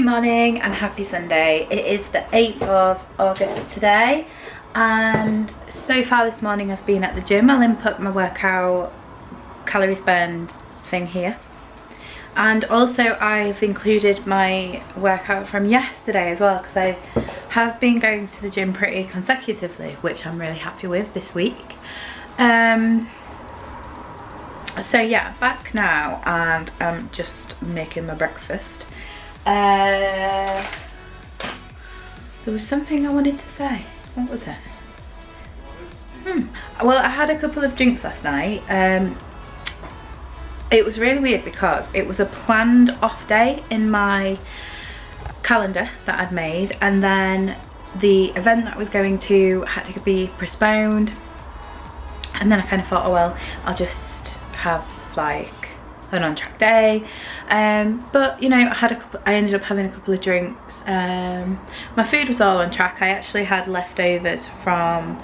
morning and happy Sunday. It is the 8th of August today, and so far this morning I've been at the gym. I'll input my workout calories burned thing here, and also I've included my workout from yesterday as well, because I have been going to the gym pretty consecutively, which I'm really happy with this week. So yeah, back now, and I'm just making my breakfast. There was something I wanted to say. What was it? Well, I had a couple of drinks last night. It was really weird because it was a planned off day in my calendar that I'd made, and then the event that I was going to had to be postponed, and then I kind of thought, oh well, I'll just have like an on-track day. But you know, I ended up having a couple of drinks. My food was all on track. I actually had leftovers from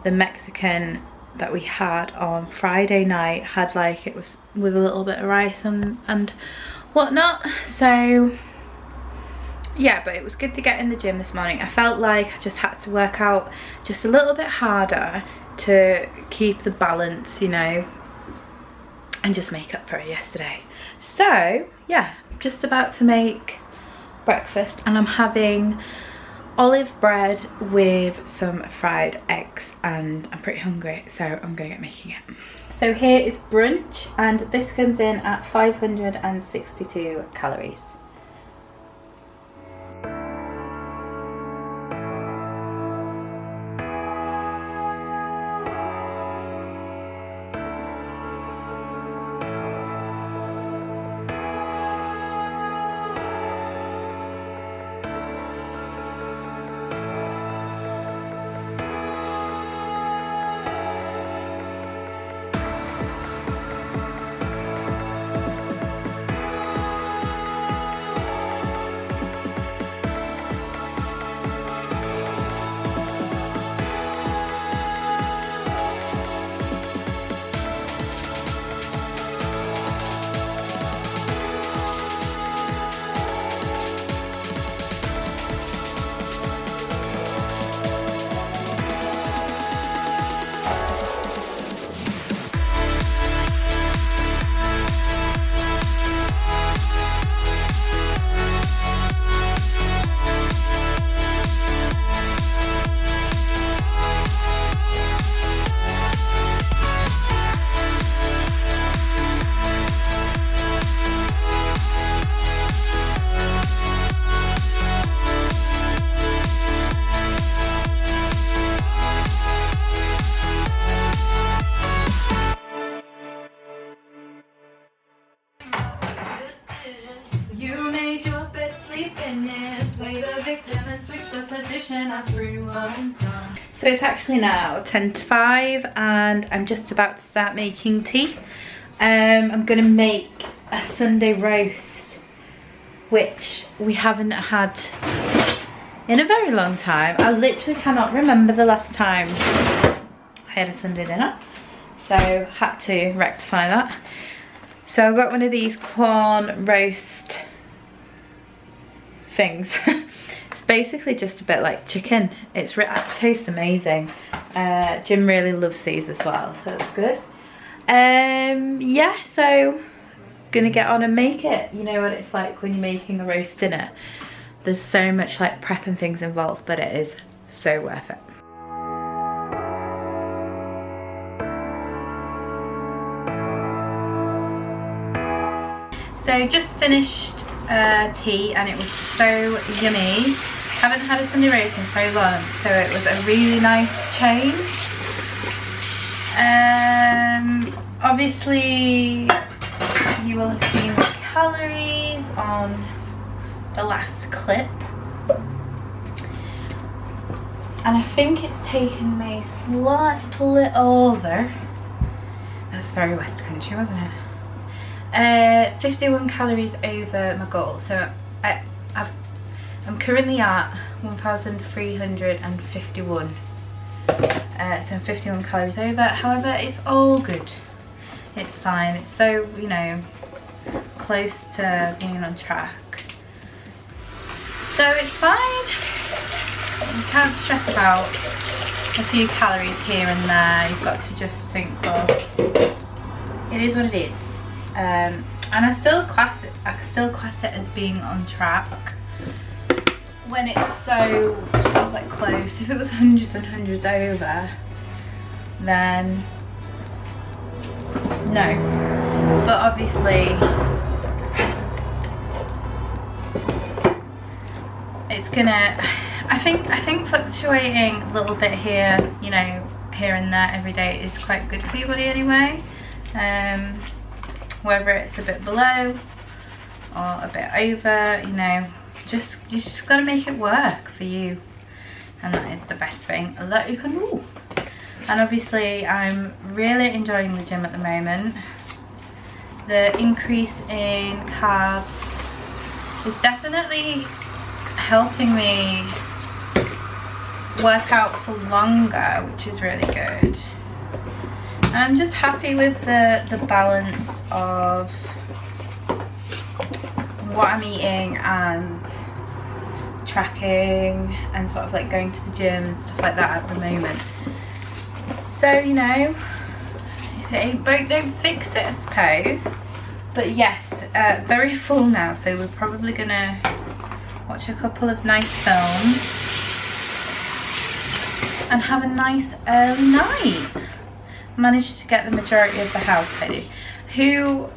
the Mexican that we had on Friday night. Had like, it was with a little bit of rice and whatnot. So yeah, but it was good to get in the gym this morning. I felt like I just had to work out just a little bit harder to keep the balance, you know, and just make up for it yesterday. So yeah, just about to make breakfast, and I'm having olive bread with some fried eggs, and I'm pretty hungry, so I'm gonna get making it. So here is brunch, and this comes in at 562 calories. So it's actually now 10 to 5, and I'm just about to start making tea. I'm gonna make a Sunday roast, which we haven't had in a very long time. I literally cannot remember the last time I had a Sunday dinner, so had to rectify that. So I've got one of these corn roast things. It's basically just a bit like chicken. It tastes amazing. Jim really loves these as well, so it's good. Yeah, so gonna get on and make it. You know what it's like when you're making a roast dinner. There's so much like prep and things involved, but it is so worth it. So just finished tea, and it was so yummy. Haven't had a Sunday roast in so long, so it was a really nice change. Obviously you will have seen the calories on the last clip, and I think it's taken me slightly over. That's very West Country, wasn't it? 51 calories over my goal, so I'm currently at 1,351, so I'm 51 calories over. However, it's all good, it's fine. It's so, you know, close to being on track. So it's fine. You can't stress about a few calories here and there. You've got to just think, well, it is what it is. And I still class it as being on track when it's so sort of like close. If it was hundreds and hundreds over, then no. But obviously it's gonna, I think fluctuating a little bit here, you know, here and there every day is quite good for your body anyway. Whether it's a bit below or a bit over, you know, you just gotta make it work for you, and that is the best thing that you can do. And obviously I'm really enjoying the gym at the moment. The increase in carbs is definitely helping me work out for longer, which is really good. And I'm just happy with the balance of what I'm eating and tracking and sort of like going to the gym and stuff like that at the moment. So, you know, if it ain't broke, don't fix it, I suppose. But yes, very full now, so we're probably gonna watch a couple of nice films and have a nice early night. Managed to get the majority of the house ready. Who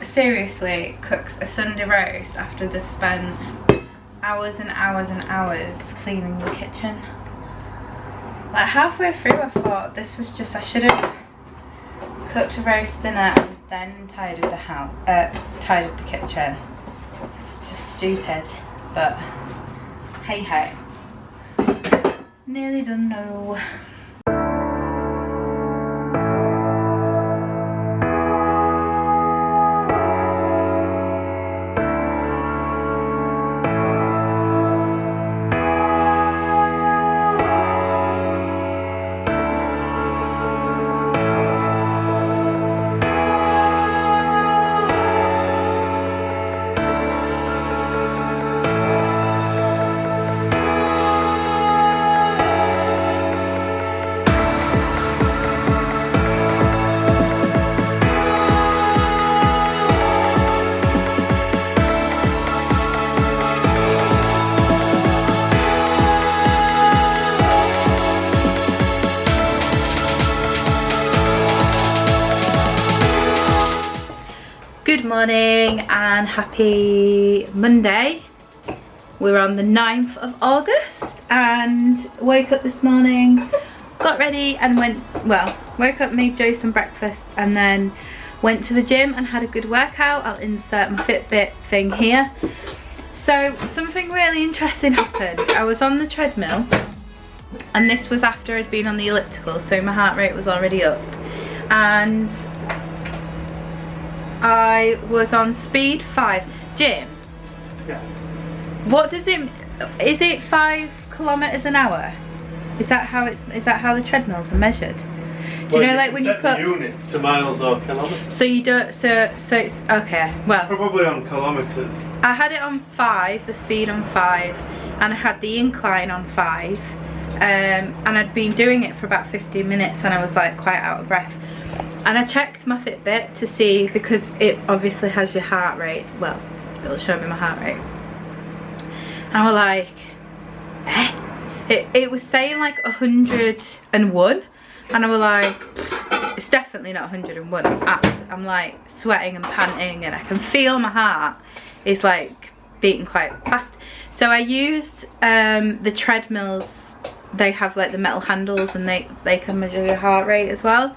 seriously cooks a Sunday roast after they've spent hours and hours and hours cleaning the kitchen? Like halfway through I thought this was just, I should have cooked a roast dinner and then tidied the house, tidied the kitchen. It's just stupid, but hey ho. Nearly done now. Good morning and happy Monday. We're on the 9th of August and woke up this morning, got ready and woke up, made Joe some breakfast and then went to the gym and had a good workout. I'll insert my Fitbit thing here. So something really interesting happened. I was on the treadmill and this was after I'd been on the elliptical, so my heart rate was already up, and I was on speed 5. Jim? Yeah. What does it, is it 5 kilometers an hour? Is that how the treadmills are measured? Do you know, like when you put units to miles or kilometers? So you don't, so it's okay. Well, probably on kilometers. I had it on 5, the speed on 5, and I had the incline on 5, and I'd been doing it for about 15 minutes, and I was like quite out of breath. And I checked my Fitbit to see, because it obviously has your heart rate. Well, it'll show me my heart rate. And I was like, eh? It was saying like 101. And I was like, it's definitely not 101. I'm like sweating and panting, and I can feel my heart is like beating quite fast. So I used the treadmills. They have like the metal handles, and they can measure your heart rate as well.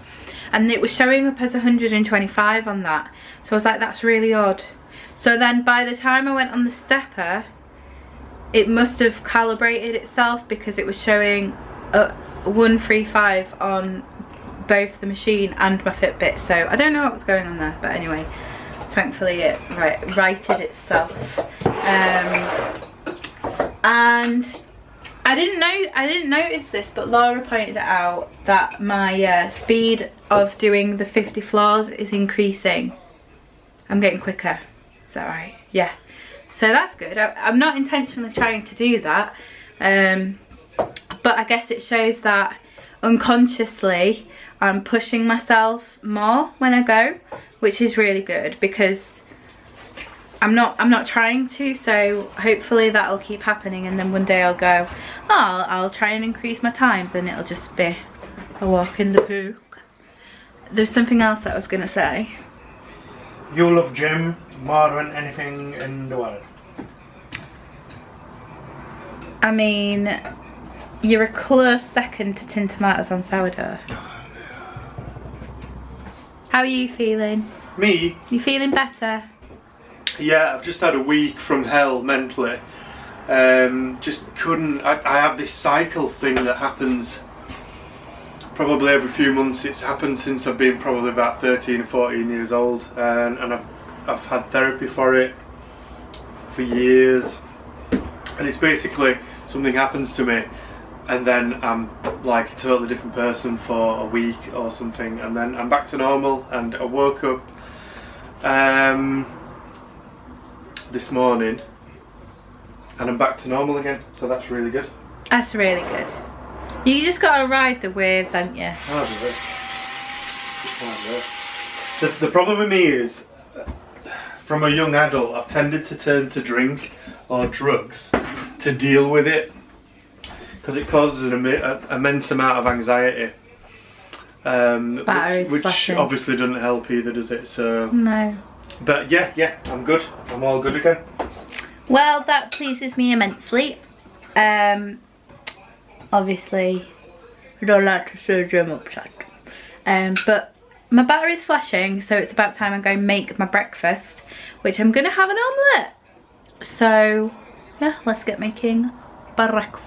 And it was showing up as 125 on that. So I was like, that's really odd. So then by the time I went on the stepper, it must have calibrated itself, because it was showing 135 on both the machine and my Fitbit. So I don't know what was going on there, but anyway, thankfully it righted itself. And I didn't notice this, but Laura pointed out that my speed of doing the 50 floors is increasing. I'm getting quicker. Is that right? Yeah. So that's good. I'm not intentionally trying to do that, but I guess it shows that unconsciously I'm pushing myself more when I go, which is really good because I'm not trying to, so hopefully that'll keep happening, and then one day I'll go, oh, I'll try and increase my times, and it'll just be a walk in the park. There's something else that I was going to say. You love gym more than anything in the world. I mean, you're a close second to tin tomatoes on sourdough. How are you feeling? Me? You feeling better? Yeah, I've just had a week from hell mentally. Just couldn't. I have this cycle thing that happens probably every few months. It's happened since I've been probably about 13 or 14 years old, and I've had therapy for it for years. And it's basically something happens to me, and then I'm like a totally different person for a week or something, and then I'm back to normal. And I woke up this morning and I'm back to normal again, so that's really good. That's really good. You just gotta ride the waves, haven't you? The problem with me is, from a young adult, I've tended to turn to drink or drugs to deal with it, because it causes an immense amount of anxiety, which obviously doesn't help either, does it? So no. But yeah, I'm good. I'm all good again. Well, that pleases me immensely. Obviously, I don't like to see Jim upset. But my battery's flashing, so it's about time I go make my breakfast, which I'm gonna have an omelette. So yeah, let's get making breakfast.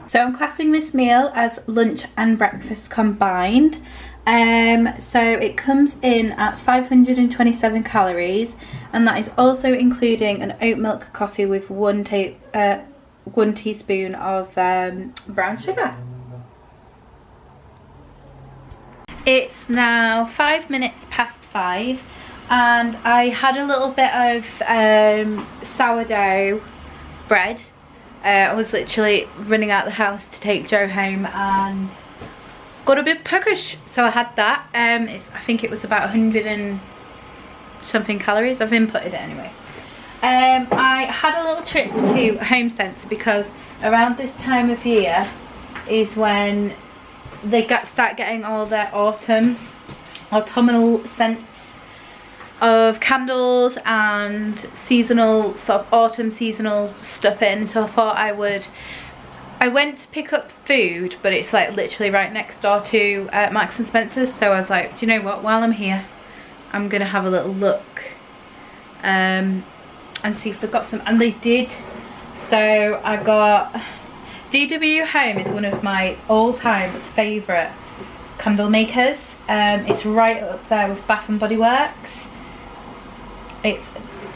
So I'm classing this meal as lunch and breakfast combined. So it comes in at 527 calories, and that is also including an oat milk coffee with one teaspoon of brown sugar. It's now 5 minutes past 5, and I had a little bit of sourdough bread. I was literally running out the house to take Joe home and got a bit peckish, so I had that. I think it was about 100 and something calories. I've inputted it anyway. I had a little trip to HomeSense because around this time of year is when they start getting all their autumnal scents of candles and seasonal, sort of autumn seasonal stuff in. So I thought I went to pick up food, but it's like literally right next door to Marks and Spencer's, so I was like, do you know what, while I'm here I'm gonna have a little look and see if they've got some, and they did. So I got DW Home is one of my all-time favourite candle makers. It's right up there with Bath and Body Works. It's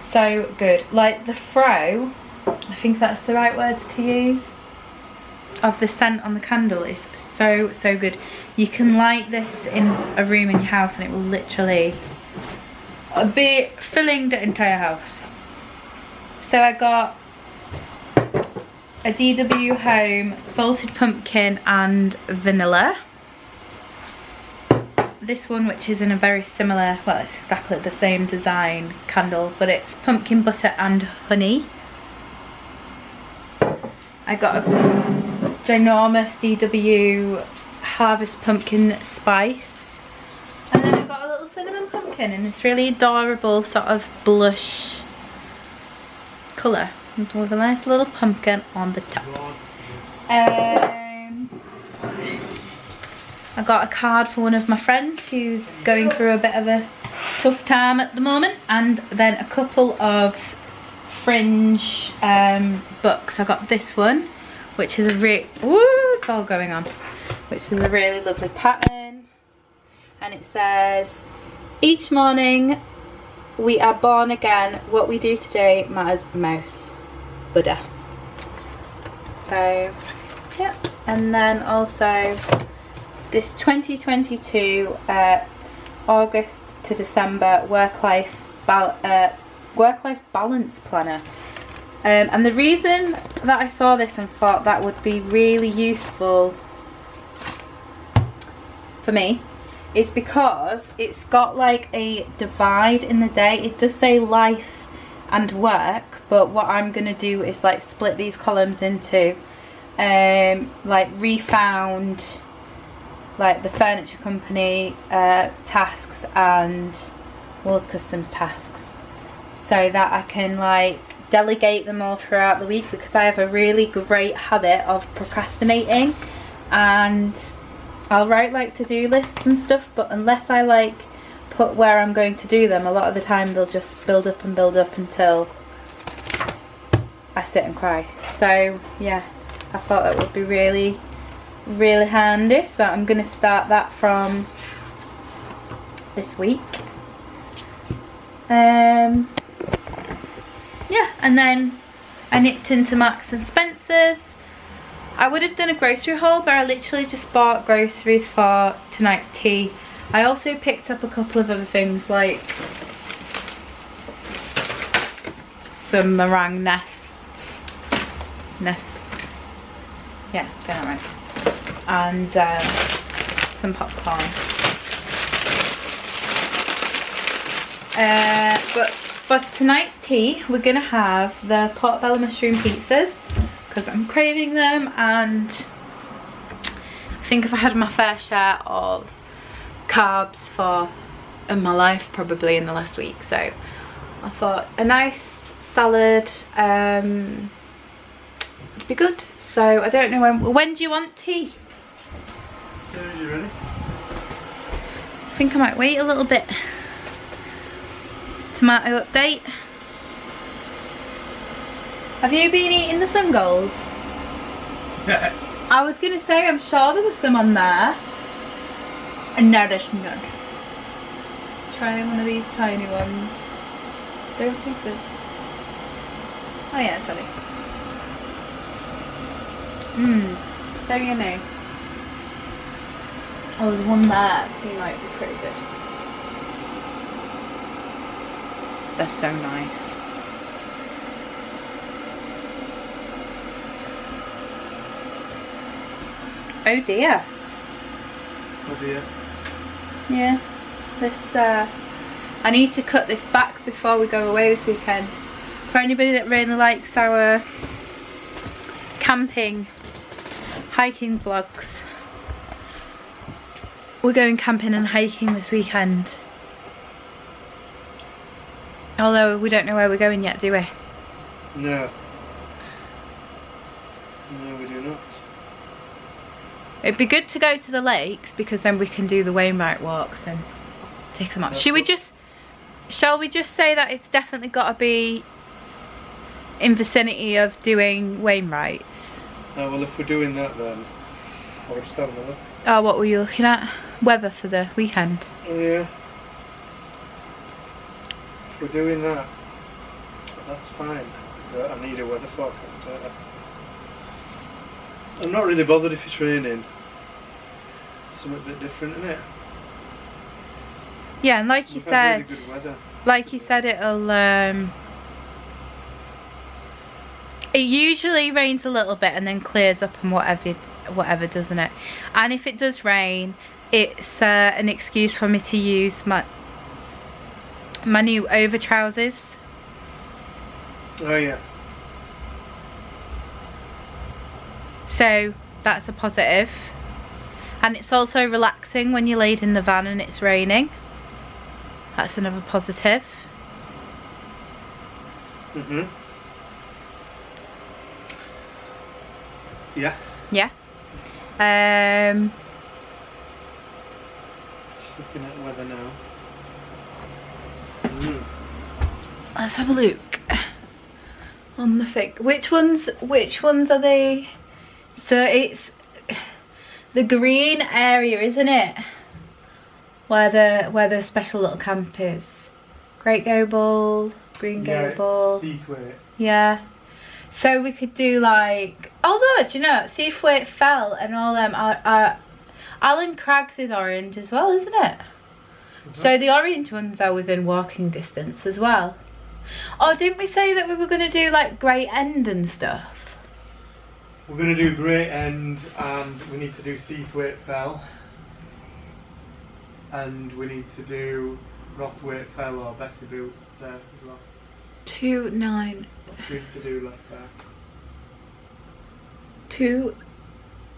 so good. Like the throw, I think that's the right words to use, of the scent on the candle is so good. You can light this in a room in your house and it will literally be filling the entire house. So I got a DW Home salted pumpkin and vanilla. This one, which is in a very similar, well, it's exactly the same design candle, but it's pumpkin butter and honey. I got a ginormous DW harvest pumpkin spice, and then I got a little cinnamon pumpkin in this really adorable sort of blush colour with a nice little pumpkin on the top. I got a card for one of my friends who's going through a bit of a tough time at the moment, and then a couple of fringe books. I got this one, which is a it's all going on, which is a really lovely pattern, and it says, each morning we are born again, what we do today matters most. Buddha. So yeah, and then also this 2022 August to December work-life work-life balance planner. And the reason that I saw this and thought that would be really useful for me is because it's got like a divide in the day. It does say life and work, but what I'm gonna do is like split these columns into like refound, like the furniture company tasks and Walls Customs tasks, so that I can like delegate them all throughout the week, because I have a really great habit of procrastinating, and I'll write like to-do lists and stuff, but unless I like put where I'm going to do them, a lot of the time they'll just build up until I sit and cry. So yeah, I thought that would be really handy, so I'm going to start that from this week. Yeah, and then I nipped into Marks and Spencer's. I would have done a grocery haul, but I literally just bought groceries for tonight's tea. I also picked up a couple of other things, like some meringue nests, yeah, say that right, and some popcorn. But for tonight's tea, we're gonna have the portobello mushroom pizzas, because I'm craving them, and I think if I had my fair share of carbs in my life probably in the last week, so I thought a nice salad would be good. So I don't know when do you want tea? Yeah, you ready? I think I might wait a little bit. Tomato update. Have you been eating the sun goals? I was gonna say, I'm sure there was some on there. And no, there's none. Let's try one of these tiny ones. Don't think that. Oh yeah, it's ready. So yummy. Oh, there's one there. He might be pretty good. They're so nice. Oh dear. Oh dear. Yeah. This I need to cut this back before we go away this weekend. For anybody that really likes our camping, hiking vlogs, we're going camping and hiking this weekend. Although we don't know where we're going yet, do we? No. No, we do not. It'd be good to go to the lakes, because then we can do the Wainwright walks and take them up. Shall we just say that it's definitely got to be in vicinity of doing Wainwrights? Oh, well, if we're doing that, then I'll just have a look. Oh, what were you looking at? Weather for the weekend. Oh yeah. If we're doing that, that's fine. But I need a weather forecast. I'm not really bothered if it's raining. It's something a bit different, isn't it? Yeah, and like you said, really good weather. Like you said, it'll it usually rains a little bit and then clears up and whatever, doesn't it? And if it does rain, it's an excuse for me to use my new over trousers. Oh yeah. So that's a positive. And it's also relaxing when you're laid in the van and it's raining. That's another positive. Mhm. Yeah. Yeah. Just looking at weather now. Let's have a look on the thing. Which ones are they? So it's the green area, isn't it? Where the special little camp is. Great Gable, Green Gable. Yeah, it's Seathwaite. Yeah. So we could do like, although, do you know, Seathwaite Fell and all them are Alan Cragg's is orange as well, isn't it? So the orange ones are within walking distance as well. Oh, didn't we say that we were going to do like Great End and stuff? We're going to do Great End, and we need to do Seathwaite Fell, and we need to do Rothwaite Fell or Bessaboo there as well. 2,900. What do we need to do left there?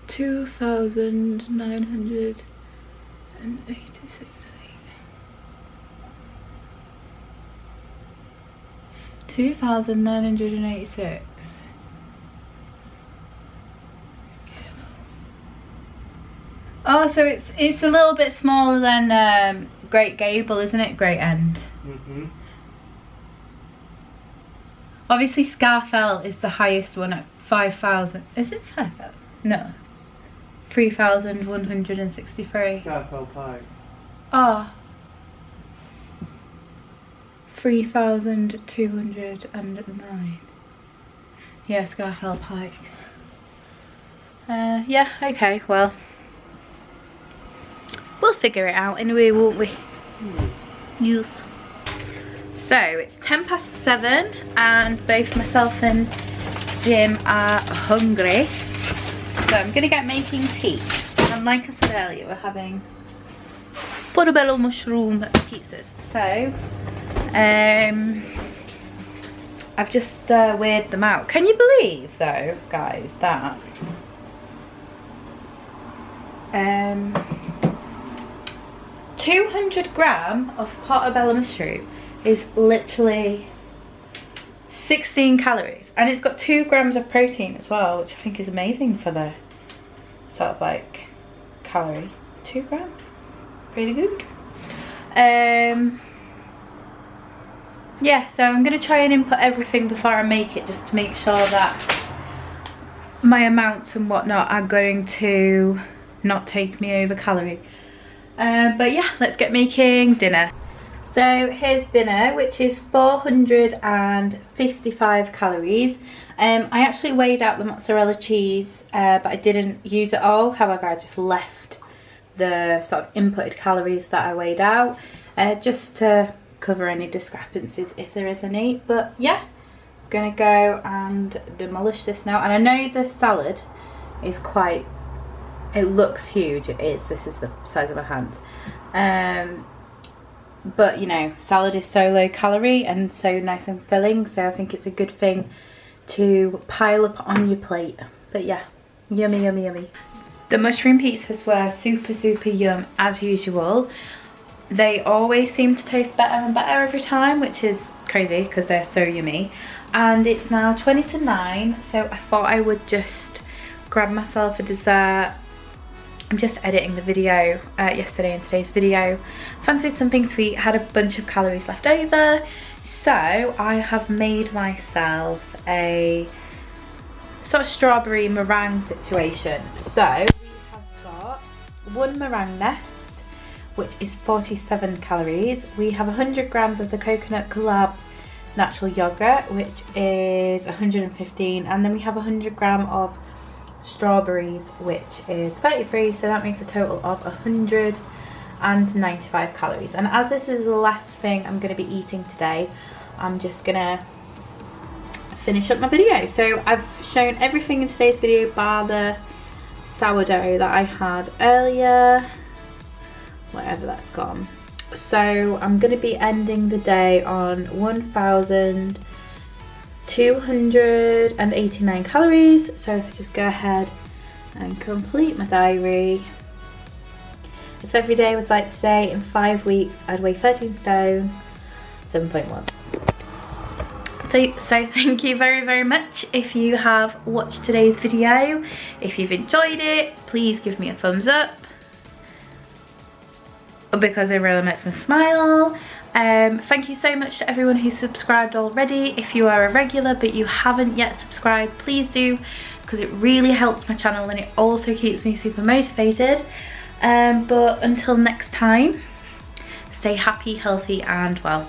2,986 feet. 2,986. Oh, so it's a little bit smaller than Great Gable, isn't it? Great End. Mm-hmm. Obviously, Scafell is the highest one at 5,000. Is it 5,000? No. 3,163. Scafell Pike. Oh. 3,209. Yeah, Scafell Pike. Yeah, okay, well. We'll figure it out anyway, won't we? Yes. So, it's 7:10 and both myself and Jim are hungry. So I'm gonna get making tea. And like I said earlier, we're having portobello mushroom pizzas. So, I've just weighed them out. Can you believe though, guys, that 200 gram of portobello mushroom is literally 16 calories, and it's got 2 grams of protein as well, which I think is amazing for the sort of like calorie. 2 grams, pretty good. Yeah, so I'm gonna try and input everything before I make it, just to make sure that my amounts and whatnot are going to not take me over calorie. But yeah, let's get making dinner. So here's dinner, which is 455 calories. I actually weighed out the mozzarella cheese, but I didn't use it all. However, I just left the sort of inputted calories that I weighed out, just to cover any discrepancies if there is any. But yeah, I'm gonna go and demolish this now. And I know the salad is quite, it looks huge. It is. This is the size of a hand. But you know, salad is so low calorie and so nice and filling, so I think it's a good thing to pile up on your plate. But yeah, yummy, yummy, yummy. The mushroom pizzas were super, super yum as usual. They always seem to taste better and better every time, which is crazy because they're so yummy. And it's now 20 to 9, so I thought I would just grab myself a dessert. I'm just editing the video yesterday and today's video. Fancied something sweet, had a bunch of calories left over, so I have made myself a sort of strawberry meringue situation. So we have got one meringue nest, which is 47 calories. We have 100 grams of the Coconut Collab natural yogurt, which is 115, and then we have 100 gram of strawberries, which is 33, so that makes a total of 195 calories. And as this is the last thing I'm going to be eating today, I'm just gonna finish up my video. So I've shown everything in today's video bar the sourdough that I had earlier, whatever that's gone. So I'm going to be ending the day on 1,289 calories. So if I just go ahead and complete my diary, if every day was like today, in 5 weeks I'd weigh 13 stone, 7.1. So thank you very, very much if you have watched today's video. If you've enjoyed it, please give me a thumbs up, because it really makes me smile. Thank you so much to everyone who's subscribed already. If you are a regular but you haven't yet subscribed, please do, because it really helps my channel and it also keeps me super motivated. But until next time, stay happy, healthy and well.